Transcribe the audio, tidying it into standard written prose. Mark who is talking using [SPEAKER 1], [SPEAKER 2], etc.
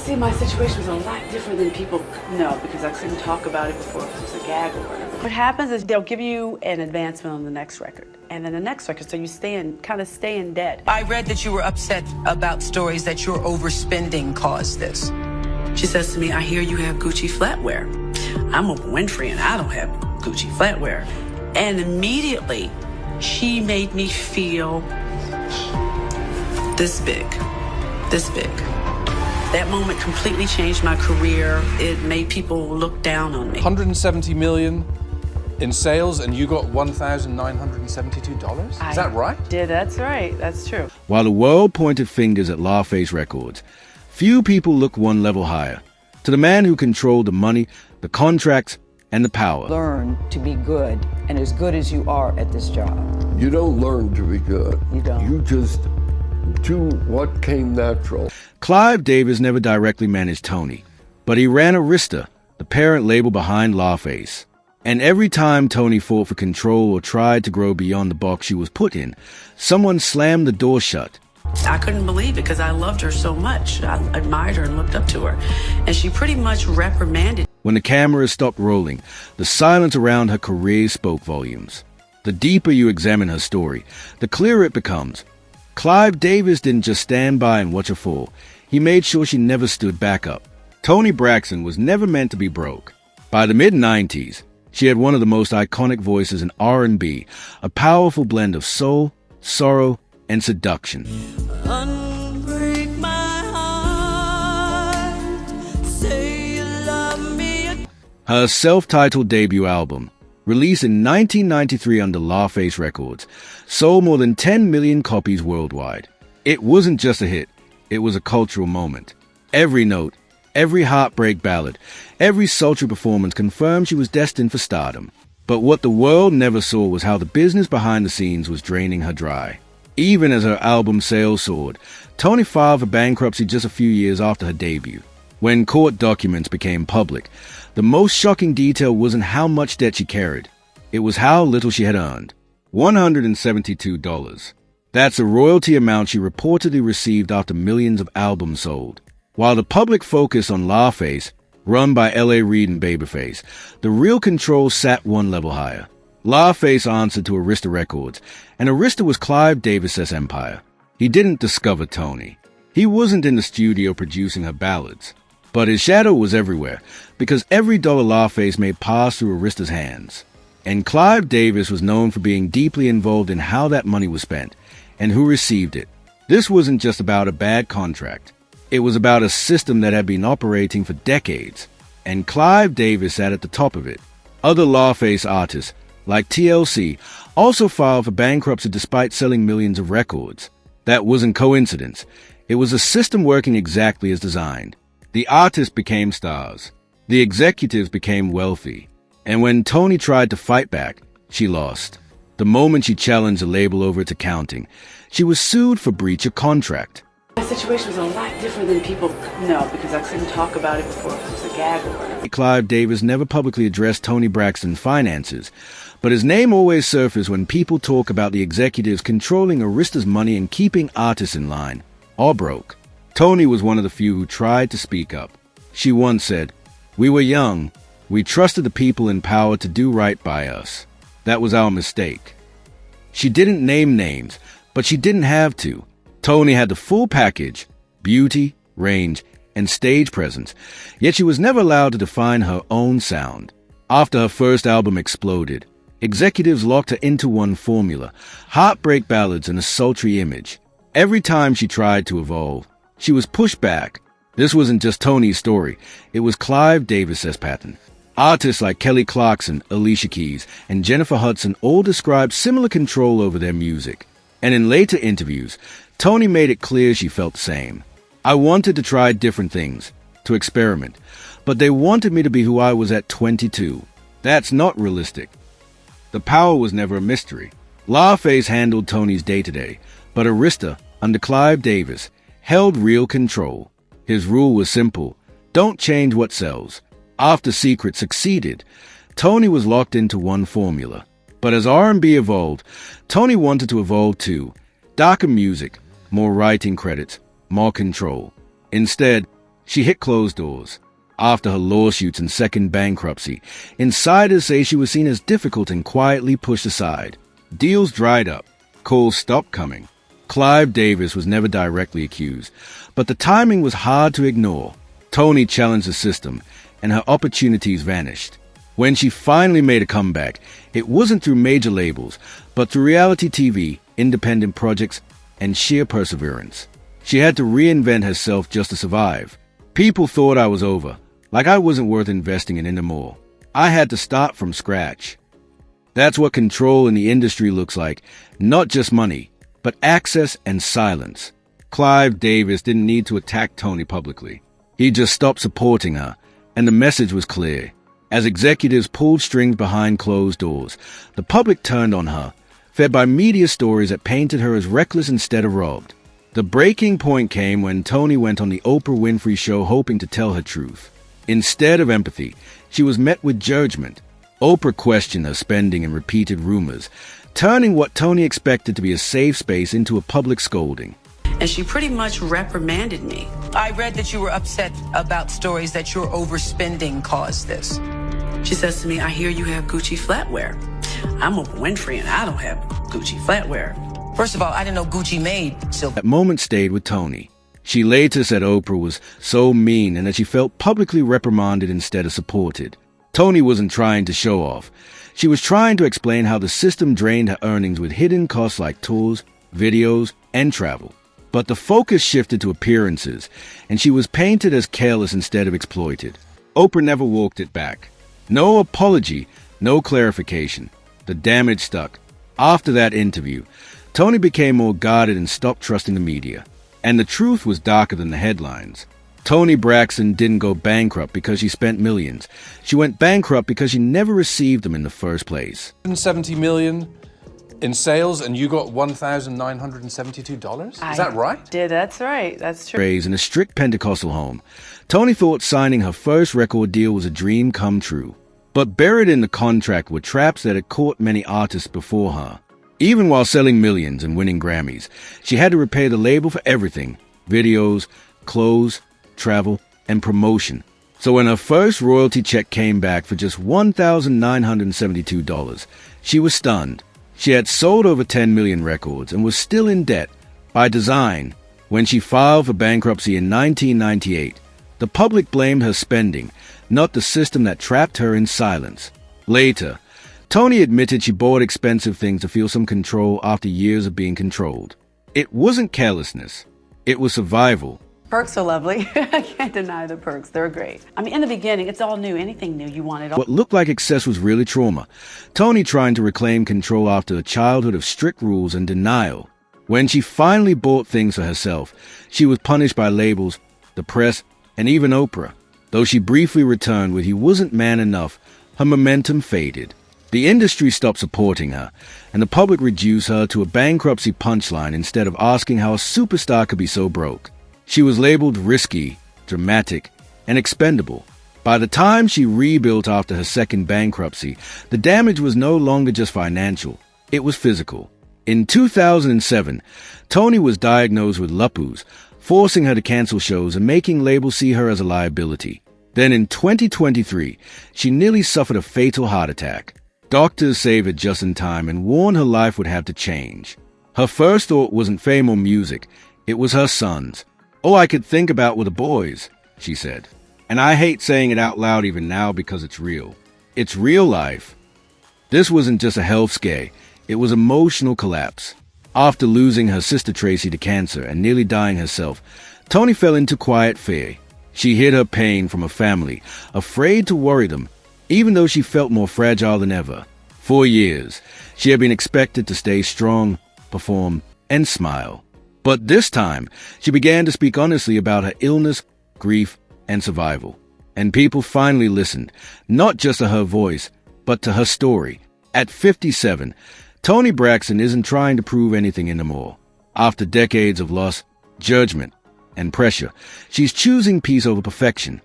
[SPEAKER 1] see, my situation was a lot different than people know because I couldn't talk about it before because it was a gag or whatever. What happens is they'll give you an advancement on the next record and then the next record, so you kind of stay in debt.
[SPEAKER 2] I read that you were upset about stories that your overspending caused this.
[SPEAKER 1] She says to me, I hear you have Gucci flatware. I'm Oprah Winfrey and I don't have Gucci flatware. And immediately she made me feel this big. That moment completely changed my career. It made people look down on me.
[SPEAKER 3] 170 million in sales, and you got $1,972? Is that right?
[SPEAKER 1] Yeah, that's right. That's true.
[SPEAKER 4] While the world pointed fingers at LaFace Records, few people looked one level higher. To the man who controlled the money, the contracts, and the power.
[SPEAKER 5] Learn to be good, and as good as you are at this job.
[SPEAKER 6] You don't learn to be good.
[SPEAKER 5] You don't.
[SPEAKER 6] You just do what came natural.
[SPEAKER 4] Clive Davis never directly managed Toni, but he ran Arista, the parent label behind LaFace. And every time Toni fought for control or tried to grow beyond the box she was put in, someone slammed the door shut.
[SPEAKER 1] I couldn't believe it because I loved her so much. I admired her and looked up to her. And she pretty much reprimanded.
[SPEAKER 4] When the cameras stopped rolling, the silence around her career spoke volumes. The deeper you examine her story, the clearer it becomes. Clive Davis didn't just stand by and watch her fall. He made sure she never stood back up. Toni Braxton was never meant to be broke. By the mid-90s, she had one of the most iconic voices in R&B, a powerful blend of soul, sorrow, and seduction.
[SPEAKER 7] Unbreak my heart, say you love me.
[SPEAKER 4] Her self-titled debut album, released in 1993 under LaFace Records, sold more than 10 million copies worldwide. It wasn't just a hit, it was a cultural moment. Every note, every heartbreak ballad, every sultry performance confirmed she was destined for stardom. But what the world never saw was how the business behind the scenes was draining her dry. Even as her album sales soared, Toni filed for bankruptcy just a few years after her debut. When court documents became public, the most shocking detail wasn't how much debt she carried. It was how little she had earned. $172. That's a royalty amount she reportedly received after millions of albums sold. While the public focused on LaFace, run by L.A. Reid and Babyface, the real control sat one level higher. LaFace answered to Arista Records, and Arista was Clive Davis's empire. He didn't discover Toni. He wasn't in the studio producing her ballads. But his shadow was everywhere, because every dollar LaFace made passed through Arista's hands. And Clive Davis was known for being deeply involved in how that money was spent, and who received it. This wasn't just about a bad contract. It was about a system that had been operating for decades, and Clive Davis sat at the top of it. Other LaFace artists, like TLC, also filed for bankruptcy despite selling millions of records. That wasn't coincidence. It was a system working exactly as designed. The artists became stars. The executives became wealthy. And when Toni tried to fight back, she lost. The moment she challenged the label over its accounting, she was sued for breach of contract.
[SPEAKER 1] My situation was a lot different than people know because I couldn't talk about it before because it was a gag or whatever.
[SPEAKER 4] Clive Davis never publicly addressed Toni Braxton's finances, but his name always surfaced when people talk about the executives controlling Arista's money and keeping artists in line, or broke. Toni was one of the few who tried to speak up. She once said, "We were young. We trusted the people in power to do right by us. That was our mistake." She didn't name names, but she didn't have to. Toni had the full package, beauty, range, and stage presence, yet she was never allowed to define her own sound. After her first album exploded, executives locked her into one formula, heartbreak ballads and a sultry image. Every time she tried to evolve, she was pushed back. This wasn't just Toni's story, it was Clive Davis's pattern. Artists like Kelly Clarkson, Alicia Keys, and Jennifer Hudson all described similar control over their music. And in later interviews, Toni made it clear she felt the same. "I wanted to try different things, to experiment, but they wanted me to be who I was at 22. That's not realistic." The power was never a mystery. LaFace handled Toni's day-to-day, but Arista, under Clive Davis, held real control. His rule was simple: don't change what sells. After Secret succeeded, Toni was locked into one formula. But as R&B evolved, Toni wanted to evolve too. Darker music, more writing credits, more control. Instead, She hit closed doors. After her lawsuits and second bankruptcy, insiders say she was seen as difficult and quietly pushed aside. Deals dried up. Calls stopped coming. Clive Davis was never directly accused, but the timing was hard to ignore. Toni challenged the system, and her opportunities vanished. When she finally made a comeback, it wasn't through major labels, but through reality TV, independent projects, and sheer perseverance. She had to reinvent herself just to survive. People thought I was over, like I wasn't worth investing in anymore. I had to start from scratch. That's what control in the industry looks like, not just money, but access and silence. Clive Davis didn't need to attack Toni publicly. He just stopped supporting her, and the message was clear. As executives pulled strings behind closed doors, the public turned on her, fed by media stories that painted her as reckless instead of robbed. The breaking point came when Toni went on the Oprah Winfrey Show hoping to tell her truth. Instead of empathy, she was met with judgment. Oprah questioned her spending and repeated rumors, turning what Toni expected to be a safe space into a public scolding.
[SPEAKER 1] And she pretty much reprimanded me.
[SPEAKER 2] I read that you were upset about stories that your overspending caused this.
[SPEAKER 1] She says to me, I hear you have Gucci flatware. I'm Oprah Winfrey and I don't have Gucci flatware.
[SPEAKER 2] First of all, I didn't know Gucci made silver.
[SPEAKER 4] That moment stayed with Toni. She later said Oprah was so mean and that she felt publicly reprimanded instead of supported. Toni wasn't trying to show off. She was trying to explain how the system drained her earnings with hidden costs like tours, videos, and travel. But the focus shifted to appearances, and she was painted as careless instead of exploited. Oprah never walked it back. No apology, no clarification. The damage stuck. After that interview, Toni became more guarded and stopped trusting the media. And the truth was darker than the headlines. Toni Braxton didn't go bankrupt because she spent millions. She went bankrupt because she never received them in the first place.
[SPEAKER 3] 70 million in sales, and you got $1,972? Is that right?
[SPEAKER 1] That's right. That's true.
[SPEAKER 4] Raised in a strict Pentecostal home, Toni thought signing her first record deal was a dream come true. But buried in the contract were traps that had caught many artists before her. Even while selling millions and winning Grammys, she had to repay the label for everything: videos, clothes, travel, and promotion. So when her first royalty check came back for just $1,972, she was stunned. She had sold over 10 million records and was still in debt by design. When she filed for bankruptcy in 1998, the public blamed her spending, not the system that trapped her in silence. Later, Toni admitted she bought expensive things to feel some control after years of being controlled. It wasn't carelessness. It was survival.
[SPEAKER 1] Perks are lovely. I can't deny the perks. They're great. I mean, in the beginning, it's all new. Anything new, you want it all.
[SPEAKER 4] What looked like excess was really trauma. Toni trying to reclaim control after a childhood of strict rules and denial. When she finally bought things for herself, she was punished by labels, the press, and even Oprah. Though she briefly returned with "he wasn't man enough," her momentum faded. The industry stopped supporting her, and the public reduced her to a bankruptcy punchline instead of asking how a superstar could be so broke. She was labeled risky, dramatic, and expendable. By the time she rebuilt after her second bankruptcy, the damage was no longer just financial, it was physical. In 2007, Toni was diagnosed with lupus, forcing her to cancel shows and making labels see her as a liability. Then in 2023, she nearly suffered a fatal heart attack. Doctors saved her just in time and warned her life would have to change. Her first thought wasn't fame or music, it was her sons. "All I could think about were the boys," she said. And I hate saying it out loud even now because it's real. It's real life. This wasn't just a health scare, it was emotional collapse. After losing her sister Tracy to cancer and nearly dying herself, Toni fell into quiet fear. She hid her pain from her family, afraid to worry them, even though she felt more fragile than ever. For years, she had been expected to stay strong, perform, and smile. But this time, she began to speak honestly about her illness, grief, and survival. And people finally listened, not just to her voice, but to her story. At 57, Toni Braxton isn't trying to prove anything anymore. After decades of loss, judgment, and pressure, she's choosing peace over perfection.